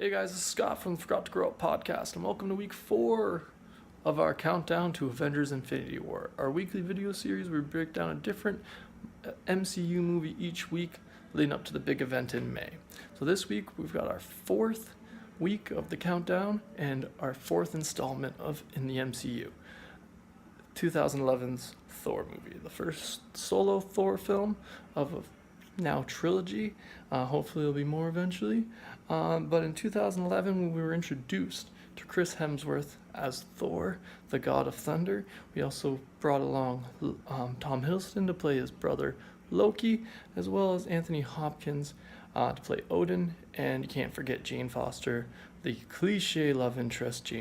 Hey guys, this is Scott from the Forgot to Grow Up podcast, and welcome to week 4 of our countdown to Avengers Infinity War, our weekly video series where we break down a different MCU movie each week leading up to the big event in May. So this week we've got our 4th week of the countdown and our 4th installment in the MCU, 2011's Thor movie, the first solo Thor film of a now trilogy. Hopefully there'll be more eventually. But in 2011, we were introduced to Chris Hemsworth as Thor, the God of Thunder. We also brought along Tom Hiddleston to play his brother Loki, as well as Anthony Hopkins to play Odin, and you can't forget Jane Foster, the cliche love interest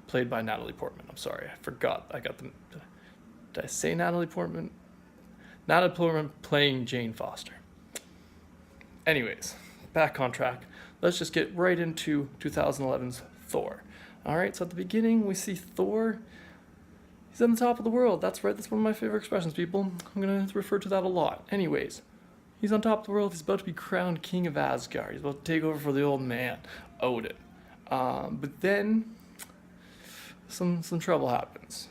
played by Natalie Portman. I'm sorry, I forgot. Did I say Natalie Portman? Natalie Portman playing Jane Foster. Anyways, back on track. Let's just get right into 2011's Thor. Alright, so at the beginning we see Thor. He's on the top of the world. That's right, that's one of my favorite expressions, people. I'm going to refer to that a lot. Anyways, he's on top of the world. He's about to be crowned king of Asgard. He's about to take over for the old man, Odin. But then some trouble happens.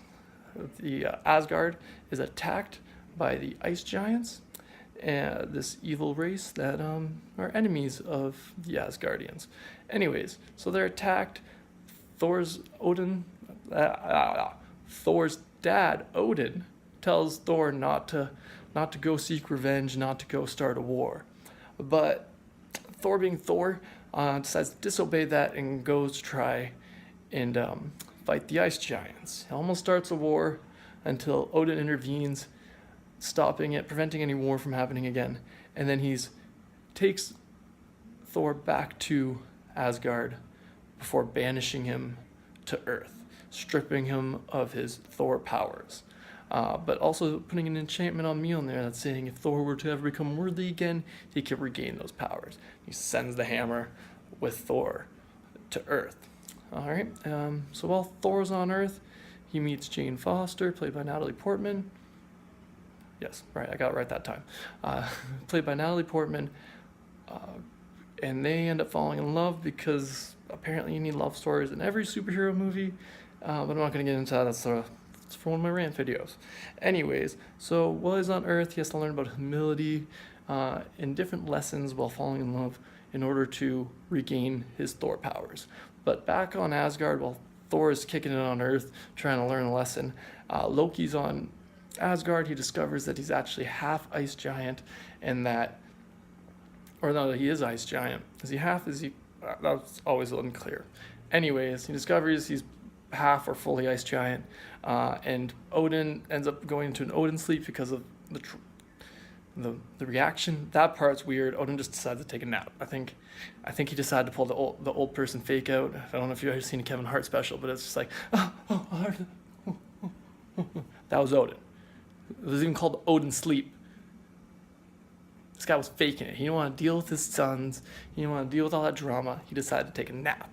The Asgard is attacked by the ice giants, this evil race that are enemies of the Asgardians. Anyways, so they're attacked. Thor's dad, Odin, tells Thor not to go seek revenge, not to go start a war. But Thor, being Thor, decides to disobey that and goes to try and fight the ice giants. He almost starts a war until Odin intervenes, stopping it, preventing any war from happening again. And then he takes Thor back to Asgard before banishing him to Earth, stripping him of his Thor powers. But also putting an enchantment on Mjolnir that's saying if Thor were to ever become worthy again, he could regain those powers. He sends the hammer with Thor to Earth. Alright, so while Thor's on Earth, he meets Jane Foster, played by Natalie Portman. Yes, right, I got it right that time. Played by Natalie Portman. And they end up falling in love because apparently you need love stories in every superhero movie. But I'm not going to get into that. That's for one of my rant videos. Anyways, so while he's on Earth, he has to learn about humility and different lessons while falling in love in order to regain his Thor powers. But back on Asgard, while Thor is kicking it on Earth, trying to learn a lesson, Loki's on Asgard. He discovers that he's actually half ice giant, and he is ice giant. That's always unclear. Anyways, he discovers he's half or fully ice giant, and Odin ends up going into an Odin sleep because of the reaction. That part's weird. Odin just decided to take a nap. I think he decided to pull the old person fake out. I don't know if you've ever seen a Kevin Hart special, but it's just like, that was Odin. It was even called Odin sleep. This guy was faking it. He didn't want to deal with his sons. He didn't want to deal with all that drama. He decided to take a nap.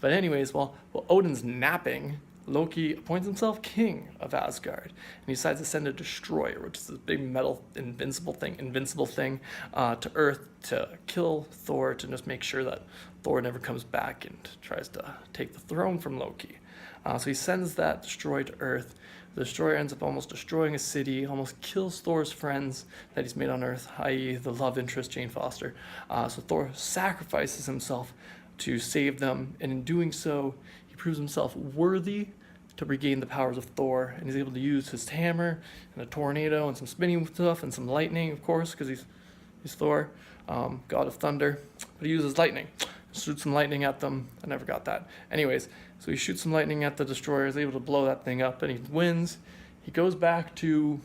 But anyways, while Odin's napping, Loki appoints himself king of Asgard, and he decides to send a destroyer, which is this big metal invincible thing, to Earth to kill Thor, to just make sure that Thor never comes back and tries to take the throne from Loki. So he sends that destroyer to Earth. The destroyer ends up almost destroying a city, almost kills Thor's friends that he's made on Earth, i.e. the love interest Jane Foster. So Thor sacrifices himself to save them, and in doing so, he proves himself worthy to regain the powers of Thor, and he's able to use his hammer and a tornado and some spinning stuff and some lightning, of course, because he's Thor, God of Thunder, but he uses lightning. Shoots some lightning at them. I never got that. Anyways, so he shoots some lightning at the destroyer, is able to blow that thing up, and he wins. He goes back to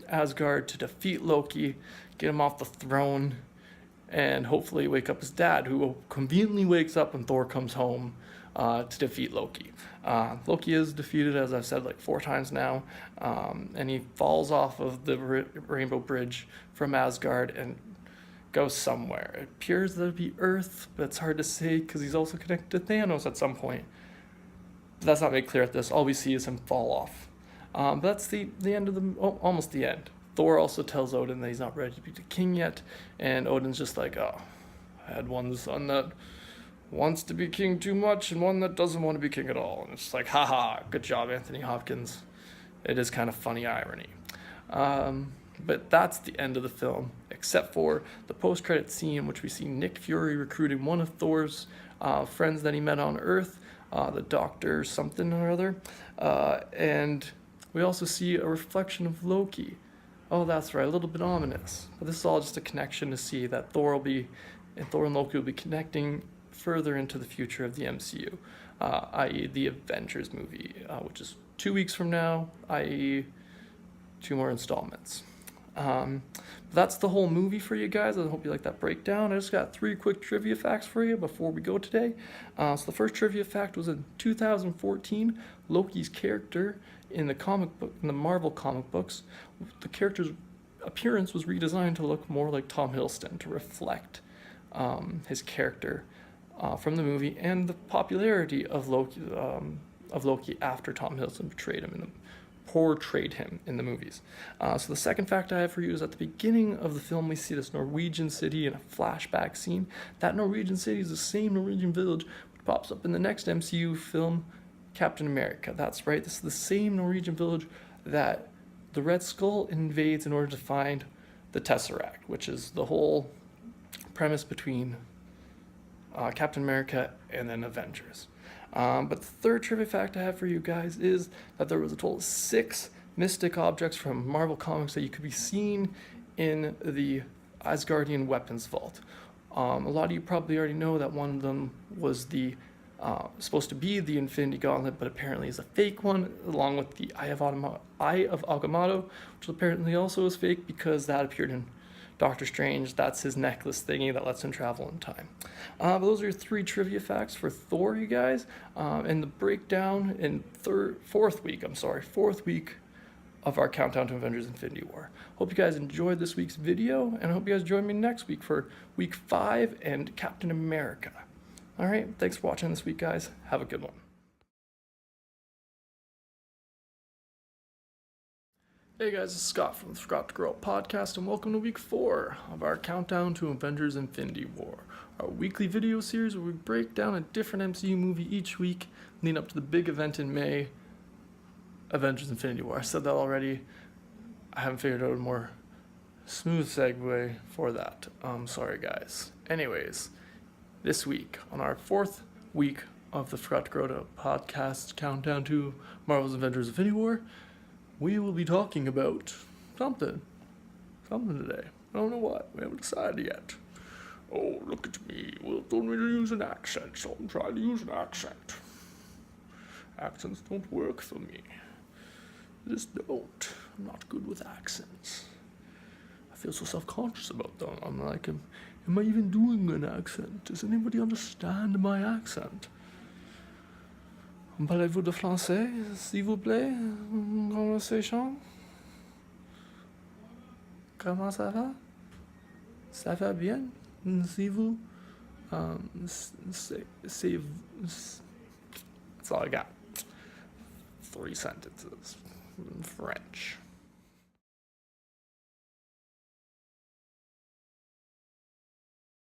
Asgard to defeat Loki, get him off the throne, and hopefully wake up his dad, who conveniently wakes up when Thor comes home to defeat Loki. Loki is defeated, as I've said, like 4 times now, and he falls off of the Rainbow Bridge from Asgard and goes somewhere. It appears that it'd be Earth, but it's hard to say because he's also connected to Thanos at some point. But that's not made clear at this. All we see is him fall off. But that's the end of almost the end. Thor also tells Odin that he's not ready to be the king yet, and Odin's just like, oh, I had one son that wants to be king too much and one that doesn't want to be king at all. And it's like, haha, good job, Anthony Hopkins. It is kind of funny irony. But that's the end of the film, except for the post-credit scene in which we see Nick Fury recruiting one of Thor's friends that he met on Earth, the Doctor something or other, and we also see a reflection of Loki. Oh, that's right, a little bit ominous. But this is all just a connection to see that Thor and Loki will be connecting further into the future of the MCU, i.e. the Avengers movie, which is 2 weeks from now, i.e. 2 more installments. That's the whole movie for you guys. I hope you like that breakdown. I just got 3 quick trivia facts for you before we go today. So the first trivia fact was in 2014, Loki's character in the Marvel comic books, the character's appearance was redesigned to look more like Tom Hiddleston to reflect his character from the movie and the popularity of Loki after Tom Hiddleston portrayed him in the movies. So the second fact I have for you is at the beginning of the film we see this Norwegian city in a flashback scene. That Norwegian city is the same Norwegian village which pops up in the next MCU film, Captain America. That's right, this is the same Norwegian village that the Red Skull invades in order to find the Tesseract, which is the whole premise between Captain America and then Avengers. But the third trivia fact I have for you guys is that there was a total of 6 mystic objects from Marvel Comics that you could be seen in the Asgardian weapons vault. A lot of you probably already know that one of them was supposed to be the Infinity Gauntlet, but apparently is a fake one, along with the Eye of Agamotto, which apparently also is fake because that appeared in Doctor Strange. That's his necklace thingy that lets him travel in time. But those are your 3 trivia facts for Thor, you guys. And the breakdown in fourth week of our countdown to Avengers Infinity War. Hope you guys enjoyed this week's video, and I hope you guys join me next week for week 5 and Captain America. All right, thanks for watching this week, guys. Have a good one. Hey guys, it's Scott from the Scott to Grow Up podcast, and welcome to week 4 of our countdown to Avengers Infinity War, our weekly video series where we break down a different MCU movie each week, leading up to the big event in May, Avengers Infinity War. I said that already. I haven't figured out a more smooth segue for that. Sorry guys. Anyways, this week, on our 4th week of the Scott to Grow Up podcast countdown to Marvel's Avengers Infinity War, we will be talking about something today. I don't know what. We haven't decided yet. Oh, look at me. Will told me to use an accent, so I'm trying to use an accent. Accents don't work for me. They just don't. I'm not good with accents. I feel so self-conscious about them. I'm like, am I even doing an accent? Does anybody understand my accent? Parlez-vous de français, s'il vous plaît? Conversation? Comment ça va? Ça va bien? Si vous? That's all I got. 3 sentences in French.